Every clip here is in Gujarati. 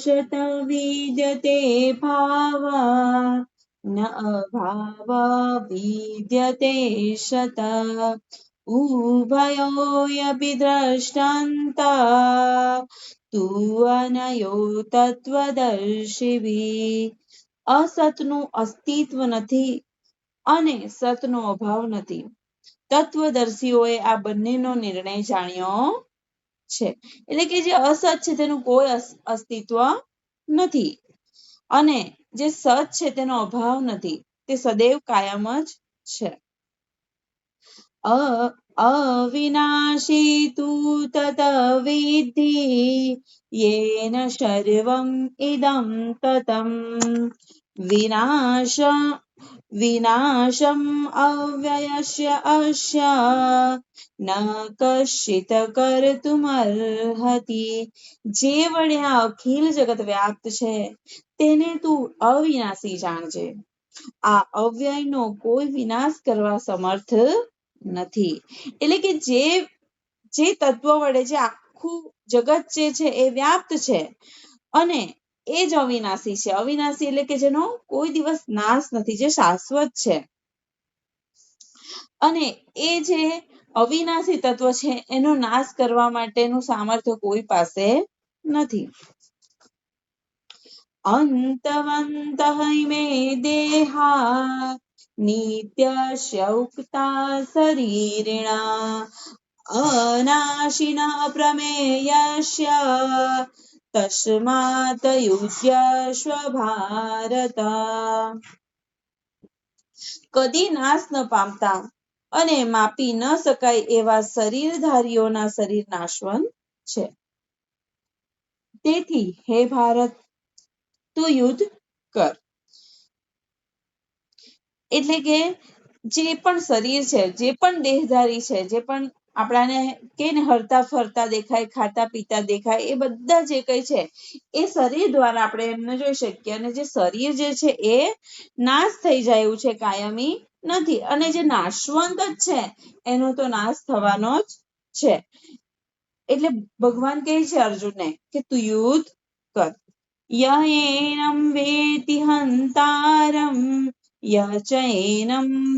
शत विद्यते भाव न अभाव विद्यते शत उभयोऽपि द्रष्टान्ता तु अनयो તત્વદર્શિભિ। અસતનું અસ્તિત્વ નથી અને સતનો અભાવ નથી। તત્વદર્શીઓએ આ બંનેનો નિર્ણય જાણ્યો છે। એટલે કે જે અસત છે તેનું કોઈ અસ્તિત્વ નથી અને જે સત છે તેનો અભાવ નથી, તે સદૈવ કાયમ જ છે। અવિનાશી તુ તત વિદ્ધિ યેન સર્વં ઇદં તતં વિનાશમ અવ્યયસ્ય અસ્ય ન કશ્ચિત કર્તુમર્હતિ। જે વડે આ અખિલ જગત વ્યાપ્ત છે તેને તું અવિનાશી જાણજે। આ અવ્યયનો કોઈ વિનાશ કરવા સમર્થ નથી। એટલે કે જે તત્વ વડે જે આખું જગત જે છે એ વ્યાપ્ત છે અને એ જ અવિનાશી છે। અવિનાશી એટલે કે જેનો કોઈ દિવસ નાશ નથી, જે શાશ્વત છે અને એ જે અવિનાશી તત્વ છે એનો નાશ કરવા માટેનું સામર્થ્ય કોઈ પાસે નથી। અંતવંત મે દેહા નિત્યસ્ય ઉક્તા શરીરિણા અનાશિના પ્રમેયસ્ય તસ્માત યુજ્યસ્વ ભારત। કદી નાશ ન પામતા અને માપી ન શકાય એવા શરીરધારીઓના શરીર નાશવંત છે। તેથી હે ભારત, તું યુદ્ધ કર। એટલે કે જે પણ શરીર છે, જે પણ દેહધારી છે, જે પણ આપણાને કે હરતા ફરતા દેખાય, ખાતા પીતા દેખાય, એ બધા જે કઈ છે એ શરીર દ્વારા આપણે એમને જોઈ શકીએ અને જે શરીર જે છે એ નાશ થઈ જાય એવું છે, કાયમી નથી અને જે નાશવંત જ છે એનો તો નાશ થવાનો જ છે। એટલે ભગવાન કહે છે અર્જુનને કે તું યુદ્ધ કર। યએનં વેતિ હંતારં યહ ચૈનં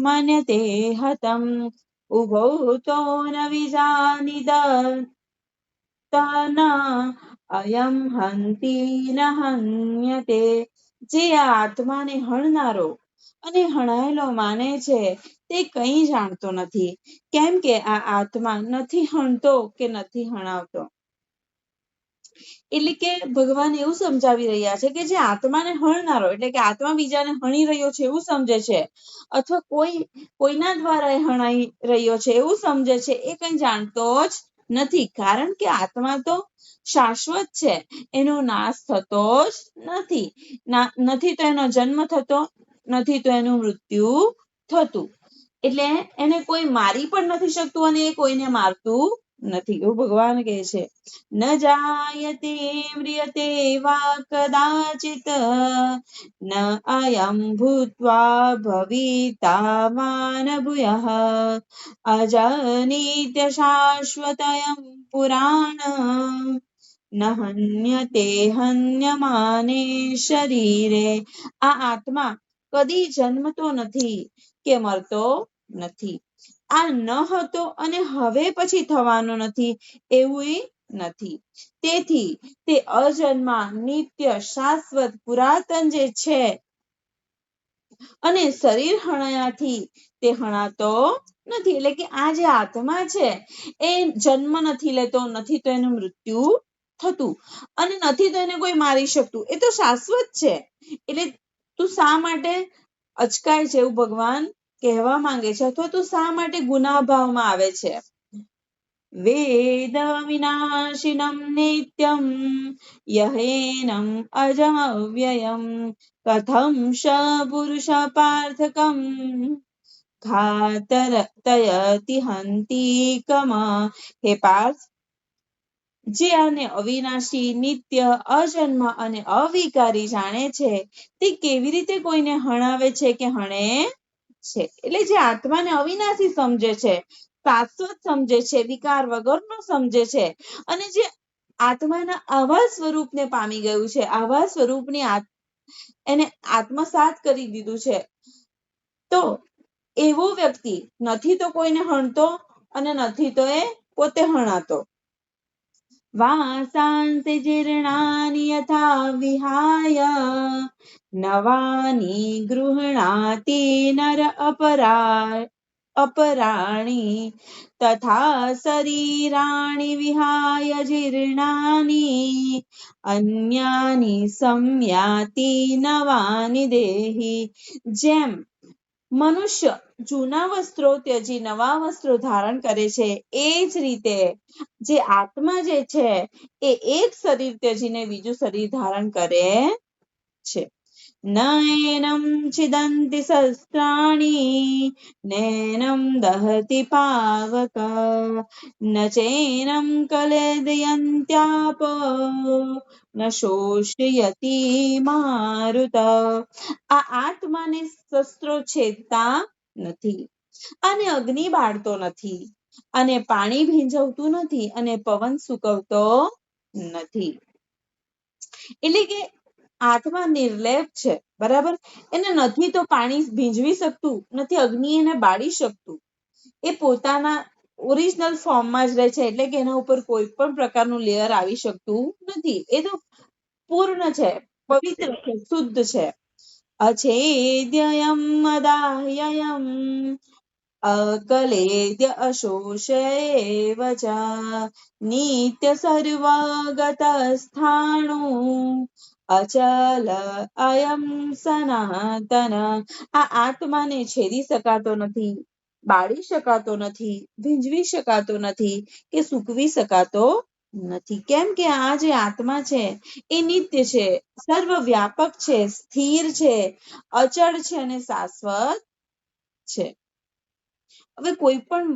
મન્યતે હતં ઉભૌ તો ન વિજાનીત ન અયં હંતી ન હન્યતે। જે આ આત્માને હણનારો અને હણાયેલો માને છે તે કંઈ જાણતો નથી, કેમ કે આ આત્મા નથી હણતો કે નથી હણાવતો। એટલે કે ભગવાન એવું સમજાવી રહ્યા છે કે જે આત્માને હણનારો એટલે કે આત્મા બીજાને હણી રહ્યો છે એવું સમજે છે અથવા કોઈના દ્વારા હણાઈ રહ્યો છે એવું સમજે છે, એ કંઈ જાણતો જ નથી। કારણ કે આત્મા તો શાશ્વત છે, એનો નાશ થતો જ નથી। નથી તો એનો જન્મ થતો, નથી તો એનું મૃત્યુ થતું। એટલે એને કોઈ મારી પણ નથી શકતું અને એ કોઈને મારતું નથી, એવું ભગવાન કહે છે। ન જાયતે મ્રિયતે વા કદાચિત ન અયં ભૂત્વા ભવિતા ન ભૂયઃ અજનિત્ય શાશ્વતયં પુરાણ ન હન્યતે હન્યમાને શરીરે। આ આત્મા કદી જન્મતો નથી કે મરતો નથી, આ ન હતો અને હવે પછી થવાનો નથી એવું નથી। તેથી તે અજન્મા, નિત્ય, શાશ્વત, પુરાતન જે છે અને શરીર હણાયાથી તે હણાતો નથી। એટલે કે આ જે આત્મા છે એ જન્મ નથી લેતો, નથી તો એનું મૃત્યુ થતું અને નથી તો એને કોઈ મારી શકતું, એ તો શાશ્વત છે। એટલે તું શા માટે અચકાય છે એવું ભગવાન કહેવા માંગે છે, અથવા તું શા માટે ગુનાહ ભાવમાં આવે છે। વેદ વિનાશિનમ નિત્યમ યહેનમ અજમ અવ્યયમ કથમ સ પુરુષ પાર્થકમ ઘાતયતિ હંતી કમ। હે પાર્થ, જે આને અવિનાશી, નિત્ય, અજન્મ અને અવિકારી જાણે છે તે કેવી રીતે કોઈને હણાવે છે કે હણે છે। એટલે જે આત્માને અવિનાશી સમજે છે, શાશ્વત સમજે છે, વિકાર વગરનો સમજે છે અને જે આત્માના આવા સ્વરૂપને પામી ગયું છે, આવા સ્વરૂપની એને આત્મસાત કરી દીધું છે. તો એવો વ્યક્તિ નથી તો કોઈને હણતો અને નથી તો એ પોતે હણાતો. વાસાંસि જીર્ણાનિ યથા વિહાય નવાનિ ગૃહણાતિ નર अपराणि तथा शरीराणि विहाय जीर्णानि अन्यानि संयाति नवानि देहि. જેમ મનુષ્ય જૂના વસ્ત્રો ત્યજી નવા વસ્ત્રો ધારણ કરે છે, એ જ રીતે જે આત્મા જે છે એ એક શરીર ત્યજીને બીજું શરીર ધારણ કરે છે. નૈનમ છિદંતિ શસ્ત્રાણિ નૈનમ દહતિ પાવક ન ચૈનમ કલેદયંત્યાપ ન શોષયતિ મારુત. આ આત્માને શસ્ત્રો છેદતા નથી અને અગ્નિ બાળતો નથી અને પાણી ભીંજવતું નથી અને પવન સૂકવતો નથી. એટલે કે આત્મા નિર્લેપ છે, બરાબર. એને નથી તો પાણી ભીંજવી શકતું, નથી અગ્નિ એને બાળી શકતું. એ પોતાના ઓરિજિનલ ફોર્મમાં જ રહે છે, એટલે કે એના ઉપર કોઈ પણ પ્રકારનું લેયર આવી શકતું નથી. એ તો પૂર્ણ છે, પવિત્ર છે, શુદ્ધ છે. અછેદ્યયમ અદાહ્યયમ અકલેદ્ય અશોષયેવ ચ નિત્ય સર્વગત સ્થાણુ અચલ અયમ સનાતન. આ આત્માને છેદી શકાતો નથી, બાળી શકાતો નથી, ભીંજવી શકાતો નથી કે સૂકવી શકાતો નથી. કેમ કે આ જે આત્મા છે એ નિત્ય છે, સર્વવ્યાપક છે, સ્થિર છે, અચળ છે અને શાશ્વત છે. હવે કોઈ પણ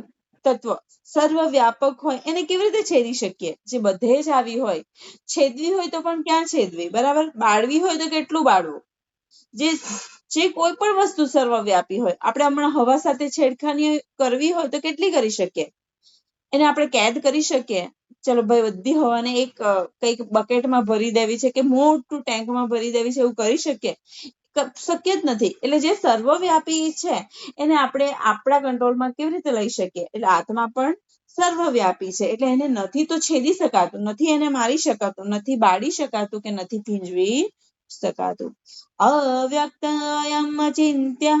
તત્વ સર્વવ્યાપક હોય એને કેવી રીતે છેદી શકીએ? જે બધે જ આવી હોય. છેદવી હોય તો પણ ક્યાં છેદવી, બરાબર. બાળવી હોય તો કેટલું બાળવું. જે કોઈ પણ વસ્તુ સર્વવ્યાપી હોય, આપણે હમણાં હવા સાથે છેડખાની કરવી હોય તો કેટલી કરી શકીએ? એને આપણે કેદ કરી શકીએ? ચલો ભાઈ, બધી હવાને એક કઈક બકેટમાં ભરી દેવી છે કે મોટું ટેન્કમાં ભરી દેવી છે, એવું કરી શકીએ? શક્ય જ નથી. એટલે જે સર્વવ્યાપી છે એને આપણે આપણા કંટ્રોલમાં કેવી રીતે લઈ શકીએ? એટલે આત્મા પણ સર્વવ્યાપી છે, એટલે એને નથી તો છેદી શકાતું, નથી એને મારી શકાતું, નથી બાળી શકાતું કે નથી ભીંજવી શકાતું. અવ્યક્ત અયમ અચિંત્ય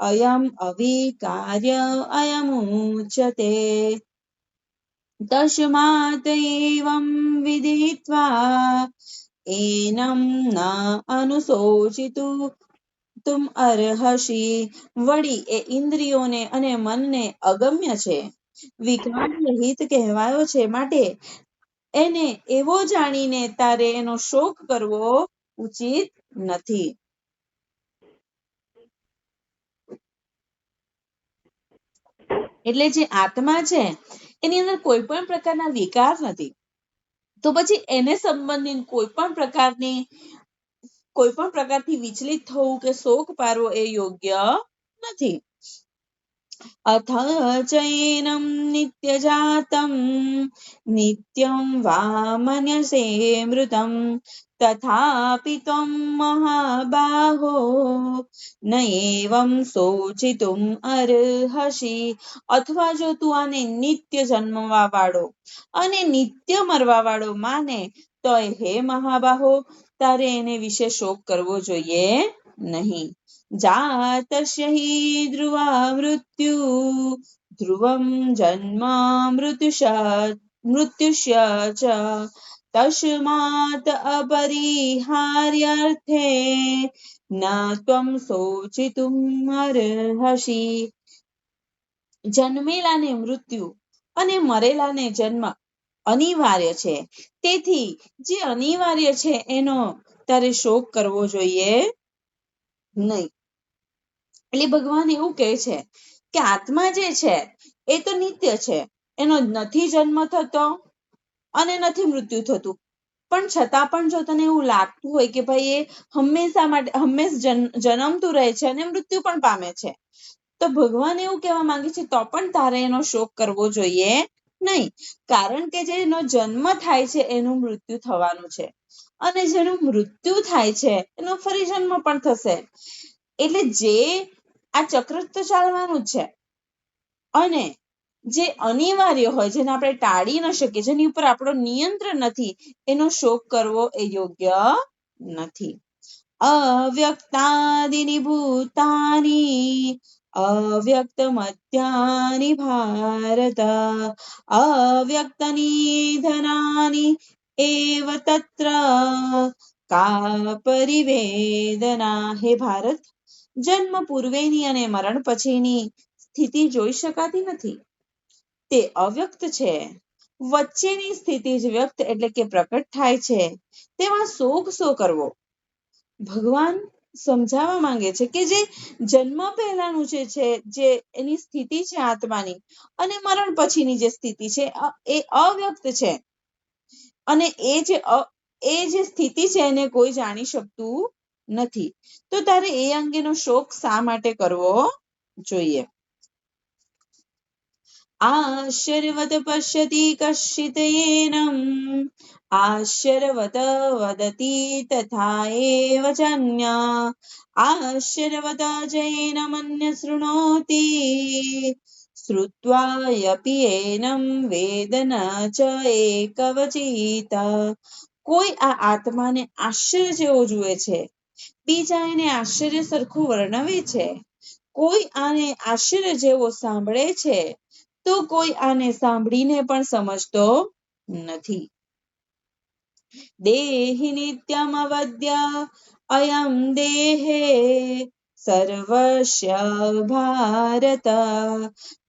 અયમ અવિકાર્ય અયમ ઉચ્યતે તસ્માત એવં વિદિત્વા એનમ ન અનુશોચિતું તુમ અર્હસી. વળી એ ઇન્દ્રિયોને અને મનને અગમ્ય છે, વિકાર રહિત કહેવાયો છે, માટે એને એવો જાણીને તારે એનો શોક કરવો ઉચિત નથી. એટલે જે આત્મા છે એની અંદર કોઈ પણ પ્રકારના વિકાર નથી, તો પછી એને સંબંધિત કોઈ પણ પ્રકારથી વિચલિત થવું કે શોક પારવો એ યોગ્ય નથી. અથ ચૈનમ નિત્ય જાતમ નિત્યમ વા મન્યસે મૃતમ તથાપિ ત્વમ મહાબાહો ન એવં શોચિતુમ અર્હસી. અથવા જો તું આને નિત્ય જન્મવા વાળો અને નિત્ય મરવા વાળો માને તો હે મહાબાહો, તારે એને વિશે શોક કરવો જોઈએ નહીં. જાતસ્ય હિ ધ્રુવા મૃત્યુ ધ્રુવમ જન્મ મૃત્યુશ્ય ચ તસ્માત અપરિહાર્યર્થે ન ત્વમ શોચિતુમ અર્હસી. જન્મેલાને મૃત્યુ અને મરેલાને જન્મ અનિવાર્ય છે, તેથી જે અનિવાર્ય છે એનો તારે શોક કરવો જોઈએ નહીં. એટલે ભગવાન એવું કહે છે કે આત્મા જે છે એ તો નિત્ય છે, એનો નથી જન્મ થતો અને નથી મૃત્યુ થતું. પણ છતાં પણ જો તને એવું લાગતું હોય કે ભાઈ એ હંમેશ જન્મતું રહે છે અને મૃત્યુ પણ પામે છે, તો ભગવાન એવું કહેવા માંગે છે તો પણ તારે એનો શોક કરવો જોઈએ નહીં, કારણ કે જેનો જન્મ થાય છે એનું મૃત્યુ થવાનું છે, અને જેનું મૃત્યુ થાય છે એનો ફરી જન્મ પણ થશે. એટલે જે આ ચક્ર તો ચાલવાનું જ છે, અને જે અનિવાર્ય હોય, જેને આપણે ટાળી ન શકીએ, જેની ઉપર આપણો નિયંત્રણ નથી, એનો શોક કરવો એ યોગ્ય નથી. અવ્યક્તાદિની ભૂતાની અવ્યક્તમત્યાની ભારત અવ્યક્તનિધનાની એવ તત્ર કા પરિવેદના. હે ભારત, જન્મ પૂર્વેની અને મરણ પછીની સ્થિતિ જોઈ શકાતી નથી, તે અવ્યક્ત છે. વચ્ચેની સ્થિતિ જ વ્યક્ત એટલે કે પ્રકટ થાય છે, તેમાં શોક શો કરવો. ભગવાન સમજાવવા માંગે છે કે જે જન્મ પહેલાનું જે એની સ્થિતિ છે આત્માની, અને મરણ પછીની જે સ્થિતિ છે એ અવ્યક્ત છે, અને એ જે સ્થિતિ છે એને કોઈ જાણી શકતું નથી. તો તારે એ અંગેનો શોક શા માટે કરવો જોઈએ? આશ્ચર્યવત પશ્યતિ કશ્ચિત એનમ આશ્ચર્યવત વદતિ તથા એવ ચાન્યા આશ્ચર્યવત જૈનમન્ય શૃણોતિ શ્રુત્વાયપી એનમ વેદ ન ચ એકવચિત. કોઈ આ આત્માને આશ્ચર્ય જેવો જુએ છે, બીજા એને આશ્ચર્ય સરખું વર્ણવે છે, કોઈ આને આશ્ચર્ય જેવો સાંભળે છે, તો કોઈ આને સાંભળીને પણ સમજતો નથી. દેહિ નિત્યમ અવદ્ય અયમ દેહે સર્વસ્ય ભારત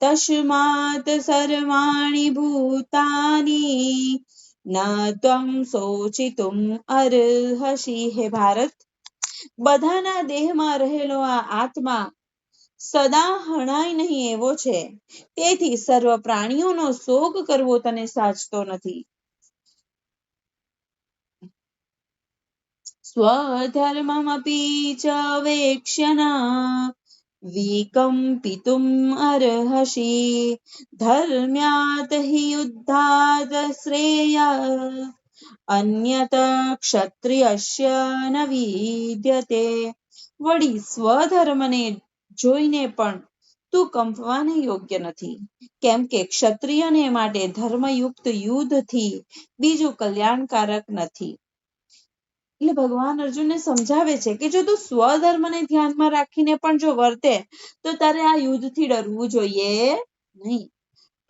તસ્માત સર્વાણી ભૂતાની ન ત્વં શોચિતુમ અર્હસી. હે ભારત, બધાના દેહમાં રહેલો આ આત્મા સદા હણાય નહીં એવો છે, તેથી સર્વ પ્રાણીઓનો શોક કરવો તને સાચતો નથી. સ્વધર્મમપી ચ વેક્ષ્યના વિકમ્પિતુમ અર્હસી ધર્મ્યાત હિ યુદ્ધાત શ્રેય અન્યત ક્ષત્રિયસ્ય ન વિદ્યતે. વળી સ્વધર્મને જોઈને પણ તું કંપવાને યોગ્ય નથી, કેમ કે ક્ષત્રિયને માટે ધર્મયુક્ત યુદ્ધથી બીજું કલ્યાણકારક નથી. એટલે ભગવાન અર્જુનને સમજાવે છે કે જો તું સ્વધર્મને ધ્યાનમાં રાખીને પણ જો વર્તે તો તારે આ યુદ્ધથી ડરવું જોઈએ નહીં,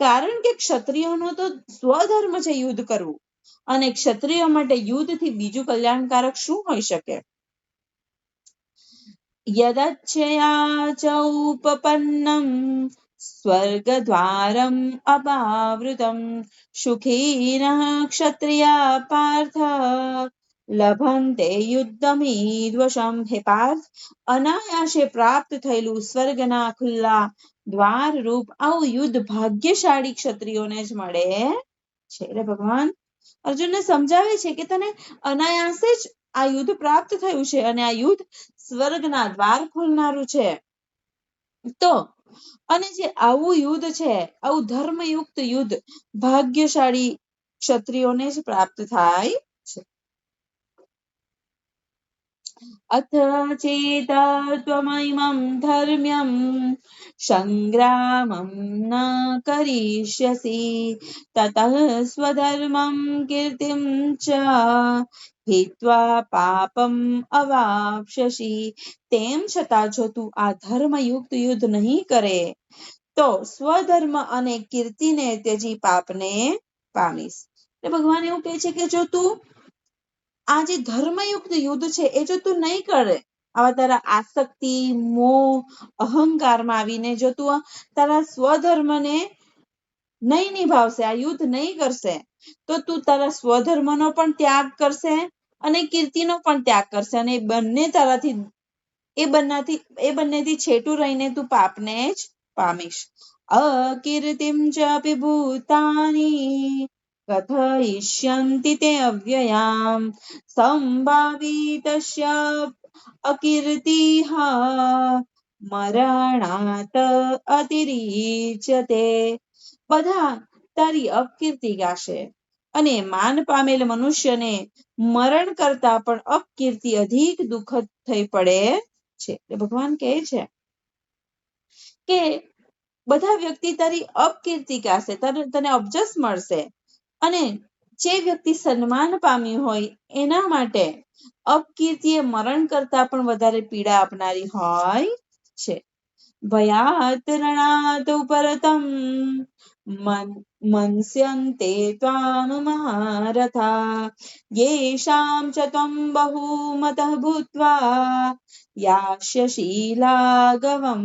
કારણ કે ક્ષત્રિયોનો તો સ્વધર્મ છે યુદ્ધ કરવું, અને ક્ષત્રિયો માટે યુદ્ધથી બીજું કલ્યાણકારક શું હોઈ શકે? યદચ્છયા ચ ઉપપન્નમ સ્વર્ગદ્વારમ અપાવૃતમ સુખીનઃ ક્ષત્રિયા પાર્થ લભંતે યુદ્ધમીદ્વશમ. હે પાર્થ, અનાયાસે પ્રાપ્ત થયેલું સ્વર્ગના ખુલ્લા દ્વાર રૂપ આવું યુદ્ધ ભાગ્યશાળી ક્ષત્રિયોને જ મળે છે. એટલે ભગવાન અર્જુનને સમજાવે છે કે તને અનાયાસે જ આ યુદ્ધ પ્રાપ્ત થયું છે, અને આ યુદ્ધ સ્વર્ગના દ્વાર ખોલનારું છે. તો અને જે આવું યુદ્ધ છે, આવું ધર્મયુક્ત યુદ્ધ ભાગ્યશાળી ક્ષત્રિયોને જ પ્રાપ્ત થાય છે. અથ ચેત ત્વમૈમં ધર્મ્યં સંગ્રામં ન કરિષ્યસી તતઃ સ્વધર્મં કીર્તિં ચ હિત્વા પાપમ અવાપ્સ્યસી. તેમ છતાં જો તું આ ધર્મયુક્ત યુદ્ધ નહીં કરે તો સ્વધર્મ અને કીર્તિને ત્યજી પાપને પામીશ. એટલે ભગવાન એવું કહે છે કે જો તું આ જે ધર્મયુક્ત યુદ્ધ છે એ જો તું નહીં કરે, આવા તારા આસક્તિ, મોહ, અહંકારમાં આવીને જો તું તારા સ્વધર્મને નહીં નિભાવશે, આ યુદ્ધ નહીં કરશે, તો તું તારા સ્વધર્મનો પણ ત્યાગ કરશે અને કીર્તિનો પણ ત્યાગ કરશે, અને એ બંનેથી છેટું રહીને તું પાપને જ પામીશ. અકીર્તિમ ચ અપિ ભૂતાની કથયિષ્યન્તિ તે અવ્યયામ સંભાવિતસ્ય અકીર્તિઃ મરણાત અતિરીચ્યતે. બધા તારી અપકીર્તિ ગાશે અને માન પામેલ મનુષ્યને મરણ કરતા પણ અપકીર્તિ અધિક દુઃખદ થઈ પડે છે. ભગવાન કહે છે કે બધા વ્યક્તિ તારી અપકીર્તિ ગાશે, તને અપજસ મળશે, અને જે વ્યક્તિ સન્માન પામ્યું હોય એના માટે અપકીર્તિ એ મરણ કરતા પણ વધારે પીડા આપનારી હોય છે. ભયાત રણાત ઉપરતમ મન્સ્યન્તે ત્વામ મહારથા યેષામ ચ ત્વમ બહુમતઃ ભૂત્વા યાસ્યસી લાઘવમ.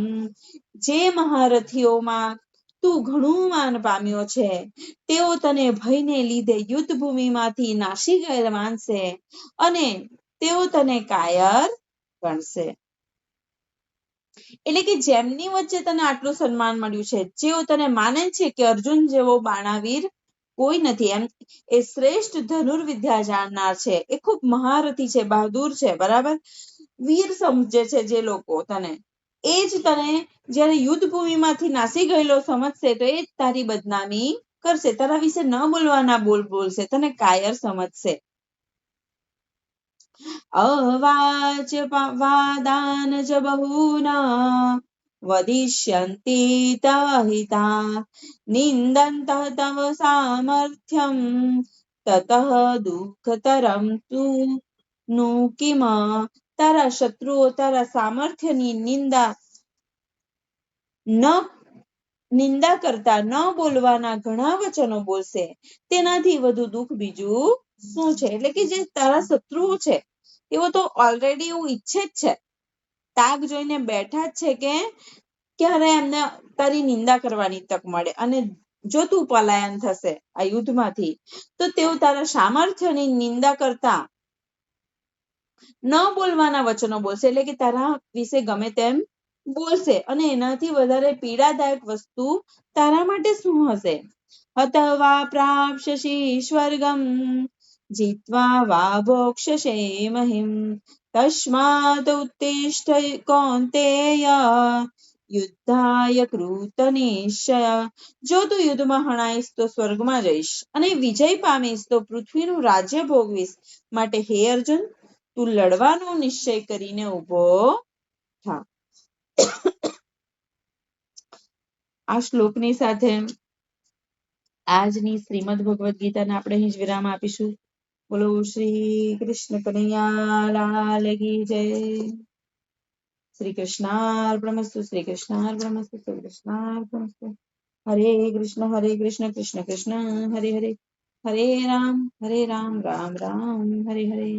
જે મહારથીઓમાં તું ઘણું માન પામ્યો છે તેઓ તને ભયને લીધે યુદ્ધ ભૂમિમાંથી નાસી ગયેલ માનશે અને તેઓ તને કાયર ગણશે. એટલે કે જેમની વચ્ચે તને આટલું સન્માન મળ્યું છે, જેઓ તને માને છે કે અર્જુન જેવો બાણાવીર કોઈ નથી, એમ એ શ્રેષ્ઠ ધનુર્વિદ્યા જાણનાર છે, એ ખૂબ મહારથી છે, બહાદુર છે, બરાબર, વીર સમજે છે જે લોકો તને, એ જ તને જયારે યુદ્ધ ભૂમિમાંથી નાસી ગયેલો સમજશે તો એ જ તારી બદનામી કરશે, તારા વિશે ન બોલવાના બોલ બોલશે, તને કાયર સમજશે. અવાચ વાદાન જ બહૂના વદિષ્યન્તિ તવ હિતા નિંદંતઃ તવ સામર્થ્યમ તતઃ દુઃખતરમ નું કિમ. તારા શત્રુઓ તારા સામર્થ્યની નિંદા કરતા ન બોલવાના ઘણા વચનો બોલશે, તેનાથી વધુ દુઃખ બીજું શું છે. એટલે કે જે તારા શત્રુઓ છે તેઓ તો ઓલરેડી એવું ઈચ્છે જ છે, તાક જોઈને બેઠા જ છે કે ક્યારે એમને તારી નિંદા કરવાની તક મળે, અને જો તું પલાયન થશે આ યુદ્ધમાંથી તો તેઓ તારા સામર્થ્યની નિંદા કરતા ન બોલવાના વચનો બોલશે, એટલે કે તારા વિશે ગમે તેમ બોલશે, અને એનાથી વધારે પીડાદાયક વસ્તુ તારા માટે શું હશે. હતવા પ્રાપ્સ્યસી સ્વર્ગમ જીત્વા વા ભોક્ષ્યસે મહિમ તસ્માદ ઉત્તિષ્ઠ કૌન્તેય યુદ્ધાય કૃત નિશ્ચય. જો તું યુદ્ધમાં હણાઈશ તો સ્વર્ગમાં જઈશ, અને વિજય પામીશ તો પૃથ્વીનું રાજ્ય ભોગવીશ, માટે હે અર્જુન તું લડવાનો નિશ્ચય કરીને ઉભો થા. આ શ્લોકની સાથે આજની શ્રીમદ ભગવદ ગીતાને આપણે અહીં જ વિરામ આપીશું. બોલો શ્રી કૃષ્ણ કનૈયા લાલ કી જય. શ્રી કૃષ્ણાર્પણમસ્તુ, શ્રી કૃષ્ણાર્પણમસ્તુ, શ્રી કૃષ્ણાર્પણમસ્તુ. હરે કૃષ્ણ કૃષ્ણ કૃષ્ણ હરે હરે, હરે રામ રામ રામ હરે હરે.